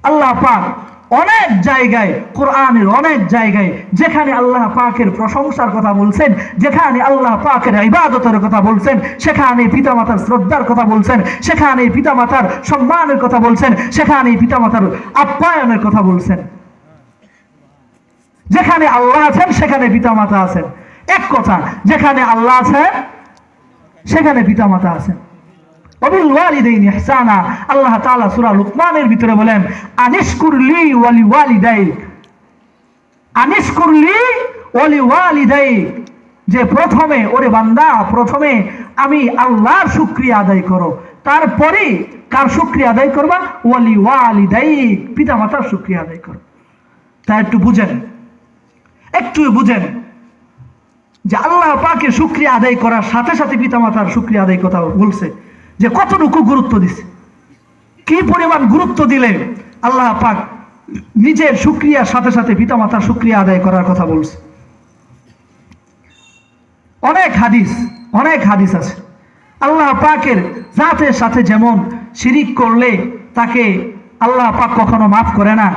আল্লাহ পাক অনেক জায়গায়, কোরআনের অনেক জায়গায় যেখানে আল্লাহ পাকের প্রশংসার কথা বলছেন, যেখানে আল্লাহ পাকের ইবাদতের কথা বলছেন, সেখানে পিতামাতার শ্রদ্ধার কথা বলছেন, সেখানে পিতামাতার সম্মানের কথা বলছেন, সেখানে পিতামাতার আপ্যায়নের কথা বলছেন। যেখানে আল্লাহ আছেন সেখানে পিতামাতা আছেন। এক কথা, যেখানে আল্লাহ আছেন সেখানে পিতামাতা আছেন। ওয়াবিল ওয়ালিদাইনি ইহসানা, আল্লাহ তাআলা সূরা লুকমানের ভিতরে বলেন, আনিশকুরলি ওয়ালি ওয়ালিদাইক, আনিশকুরলি ওয়ালি ওয়ালিদাইক, যে প্রথমে ওরে বান্দা, প্রথমে আমি আল্লাহর শুকরিয়া আদায় করো, তারপরে কার শুকরিয়া আদায় করবা? ওয়ালি ওয়ালিদাইক, পিতামাতার শুকরিয়া আদায় করো। তা একটু বুঝেন, একটু বুঝেন যে আল্লাহ পাকের শুকরিয়া আদায় করার সাথে সাথে পিতামাতার শুকরিয়া আদায় কথা বলছে, যে কতটুকু গুরুত্ব দিছে, কি পরিমাণ গুরুত্ব দিলে আল্লাহ পাক নিজের শুকরিয়ার সাথে সাথে পিতামাতার শুকরিয়া আদায় করার কথা বলছে। অনেক হাদিস আছে। আল্লাহ পাকের জাতের সাথে যেমন শিরিক করলে তাকে আল্লাহ পাক কখনো মাফ করে না,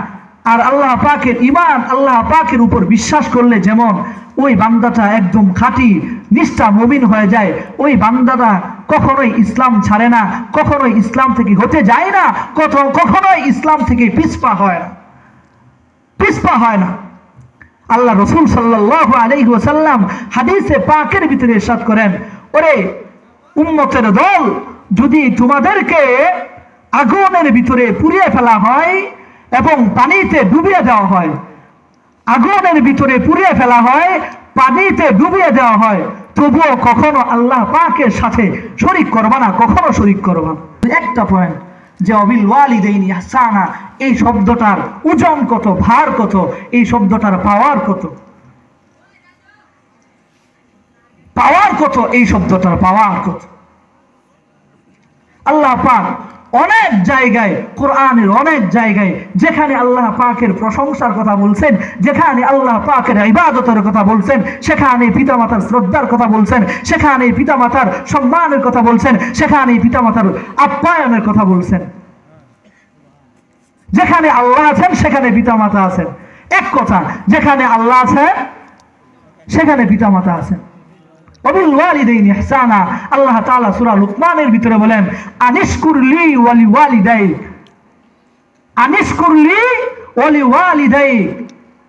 আর আল্লাহ পাকের ঈমান, আল্লাহ পাকের উপর বিশ্বাস করলে যেমন ওই বান্দাটা একদম খাঁটি নিষ্ঠা মুমিন হয়ে যায়, ওই বান্দাটা কখনোই ইসলাম ছাড়ে না, কখনোই ইসলাম থেকে হতে যায় না, কখনোই ইসলাম থেকে পিছপা হয় না। আল্লাহ রাসূল সাল্লাল্লাহু আলাইহি ওয়াসাল্লাম হাদিসে পাকের ভিতরে ইরশাদ করেন, ওরে উম্মতের দল, যদি তোমাদেরকে আগুনের ভিতরে পুড়িয়ে ফেলা হয় এবং পানিতে ডুবিয়ে দেওয়া হয়, আগুনের ভিতরে পুড়িয়ে ফেলা হয়, পানিতে ডুবিয়ে দেওয়া হয়, তবুও কখনো আল্লাহ পাকের সাথে শরীক করবা না, কখনো শরীক করবা না। একটা পয়েন্ট, যে অবিল ওয়ালিদাইনি ইহসানা, এই শব্দটার ওজন কত, ভার কত, এই শব্দটার পাওয়ার কত, এই শব্দটার পাওয়ার কত। আল্লাহ পাক অনেক জায়গায়, কোরআনের অনেক জায়গায় যেখানে আল্লাহ পাকের প্রশংসার কথা বলছেন, যেখানে আল্লাহ পাকের ইবাদতের কথা বলছেন, সেখানে পিতামাতার শ্রদ্ধার কথা বলছেন, সেখানে পিতামাতার সম্মানের কথা বলছেন, সেখানে পিতামাতার আপ্যায়নের কথা বলছেন। যেখানে আল্লাহ আছেন সেখানে পিতামাতা আছেন। এক কথা, যেখানে আল্লাহ আছেন সেখানে পিতামাতা আছেন। ওয়াবিল ওয়ালিদাইনি ইহসানা, আল্লাহ তাআলা সূরা লুকমানের ভিতরে বলেন, আনিশকুরলি ওয়ালি ওয়ালিদাইক, আনিশকুরলি ওয়ালি ওয়ালিদাইক,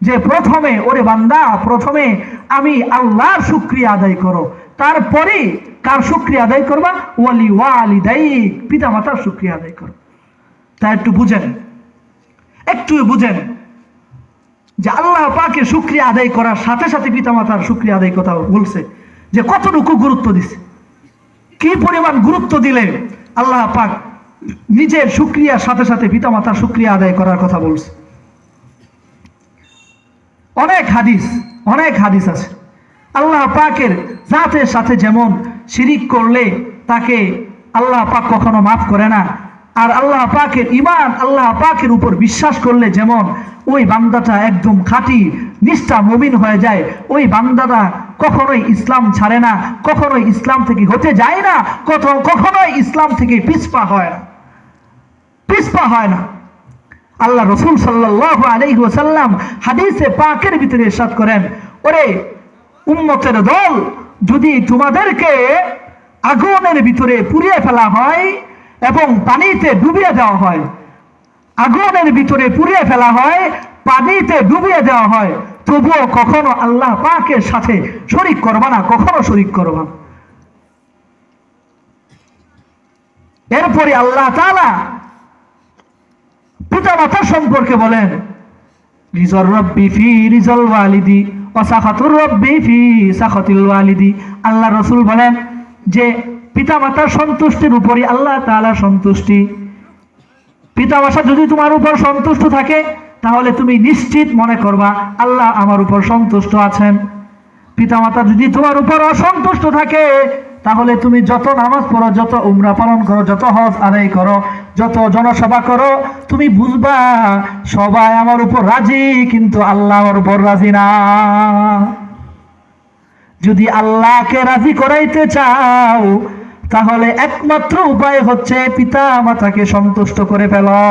যে প্রথমে ওরে বান্দা, প্রথমে আমি আল্লাহর শুকরিয়া আদায় করো, তারপরে কার শুকরিয়া আদায় করবা? ওয়ালি ওয়ালিদাইক, পিতামাতার শুকরিয়া আদায় করো। তা একটু বুঝেন যে আল্লাহ পাকের শুকরিয়া আদায় করার সাথে সাথে পিতামাতার শুকরিয়া আদায় কথা বলছে, যে কতটুকু গুরুত্ব দিছে, কি পরিমাণ গুরুত্ব দিলে আল্লাহ পাক নিজের শুকরিয়ার সাথে সাথে পিতামাতার শুকরিয়া আদায় করার কথা বলছে। অনেক হাদিস আছে। আল্লাহ পাকের জাতের সাথে যেমন শিরিক করলে তাকে আল্লাহ পাক কখনো মাফ করে না, আর আল্লাহ পাকের ঈমান, আল্লাহ পাকের উপর বিশ্বাস করলে যেমন ওই বান্দাটা একদম খাঁটি নিষ্ঠা মুমিন হয়ে যায়, ওই বান্দাটা কখনোই ইসলাম ছাড়ে না, কখনোই ইসলাম থেকে হতে যায় না, কখনোই ইসলাম থেকে পিছপা হয় না। আল্লাহ রাসূল সাল্লাল্লাহু আলাইহি ওয়াসাল্লাম হাদিসে পাকের ভিতরে ইরশাদ করেন, ওরে উম্মতের দল, যদি তোমাদেরকে আগুনের ভিতরে পুড়িয়ে ফেলা হয় এবং পানিতে ডুবিয়ে দেওয়া হয়, আগুনের ভিতরে পুড়িয়ে ফেলা হয়, পানিতে ডুবিয়ে দেওয়া হয়, তবুও কখনো আল্লাহ পাকের সাথে শরীক করবা না, কখনো শরীক করবা না। এরপরে আল্লাহ তাআলা পিতামাতার সম্পর্কে বলেন, রিজল রব্বি ফি রিজল ওয়ালিদি ওয়া সাখাতুর রব্বি ফি সাখাতিল ওয়ালিদি। আল্লাহ রাসূল বলেন যে পিতামাতার সন্তুষ্টির উপরে আল্লাহ তাআলার সন্তুষ্টি। পিতামাতা যদি তোমার উপর সন্তুষ্ট থাকে তাহলে তুমি নিশ্চিত মনে করবা আল্লাহ আমার উপর সন্তুষ্ট আছেন। পিতামাতা যদি তোমার উপর অসন্তুষ্ট থাকে তাহলে তুমি যত নামাজ পড়ো, যত উমরা পালন করো, যত হজ আদায় করো, যত জনসভা করো, তুমি বুঝবা সবাই আমার উপর রাজি, কিন্তু আল্লাহ আমার উপর রাজি না। যদি আল্লাহকে রাজি করাইতে চাও তাহলে একমাত্র উপায় হচ্ছে পিতা মাতাকে সন্তুষ্ট করে ফেলো।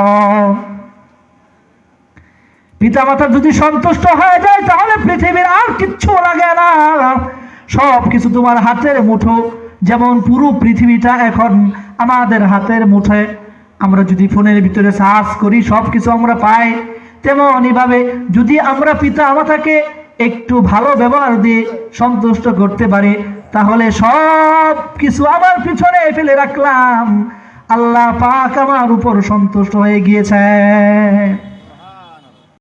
পিতামাতা যদি সন্তুষ্ট হয়ে যায় তাহলে পৃথিবীর আর কিচ্ছু লাগে না, সব কিছু তোমার হাতের মুঠো। যেমন পুরো পৃথিবীটা এখন আমাদের হাতের মুঠোয়, আমরা যদি ফোনের ভিতরে সার্চ করি সব কিছু আমরা পাই। তেমনইভাবে যদি আমরা পিতা মাতাকে একটু ভালো ব্যবহার দিয়ে সন্তুষ্ট করতে পারি তাহলে সব কিছু আমার পিছনে ফেলে রাখলাম, আল্লাহ পাক আমার উপর সন্তুষ্ট হয়ে গিয়েছে।